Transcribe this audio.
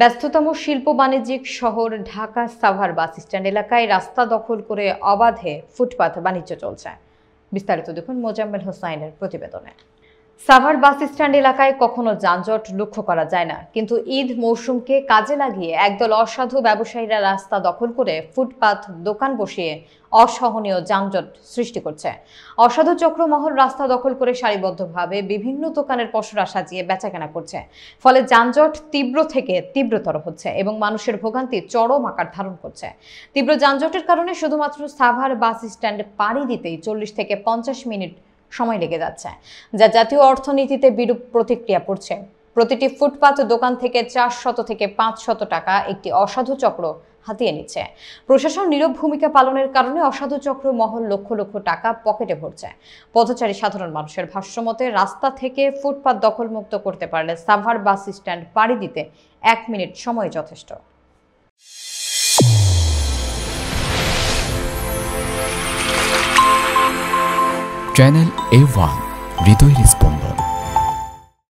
ব্যস্ততম শিল্প বাণিজ্যিক শহর ঢাকা সাভার বাস স্ট্যান্ড এলাকায় রাস্তা দখল করে অবাধে ফুটপাত বাণিজ্য চলছে। বিস্তারিত দেখুন মোজাম্মেল হোসাইনের প্রতিবেদনে। সাভার বাস স্ট্যান্ড এলাকায় কখনো যানজট লক্ষ্য করা যায় না, কিন্তু ঈদ মৌসুমকে কাজে লাগিয়ে একদল অসাধু ব্যবসায়ীরা রাস্তা দখল করে ফুটপাত দোকান বসিয়ে অসহনীয় যানজট সৃষ্টি করছে। অসাধু চক্রমহল রাস্তা দখল করে সারিবদ্ধভাবে বিভিন্ন দোকানের পসরা সাজিয়ে বেচাকেনা করছে, ফলে যানজট তীব্র থেকে তীব্রতর হচ্ছে এবং মানুষের ভোগান্তি চরম আকার ধারণ করছে। তীব্র যানজটের কারণে শুধুমাত্র সাভার বাস স্ট্যান্ডে পাড়ি দিতেই 40 থেকে 50 মিনিট সময় লেগে যাচ্ছে, যা জাতীয় অর্থনীতিতে বিরূপ প্রতিক্রিয়া পড়ছে। প্রতিটি ফুটপাত দোকান থেকে 400 থেকে 500 টাকা একটি অসাধু চক্র হাতিয়ে নিচ্ছে। প্রশাসন নীরব ভূমিকা পালনের কারণে অসাধু চক্র মহল লক্ষ লক্ষ টাকা পকেটে ভরছে। পথচারী সাধারণ মানুষের ভাষ্যমতে, রাস্তা থেকে ফুটপাত দখলমুক্ত করতে পারলে সাভার বাস স্ট্যান্ড পাড়ি দিতে 1 মিনিট সময় যথেষ্ট। চ্যানেল A1 হৃদয়ের স্পন্দন।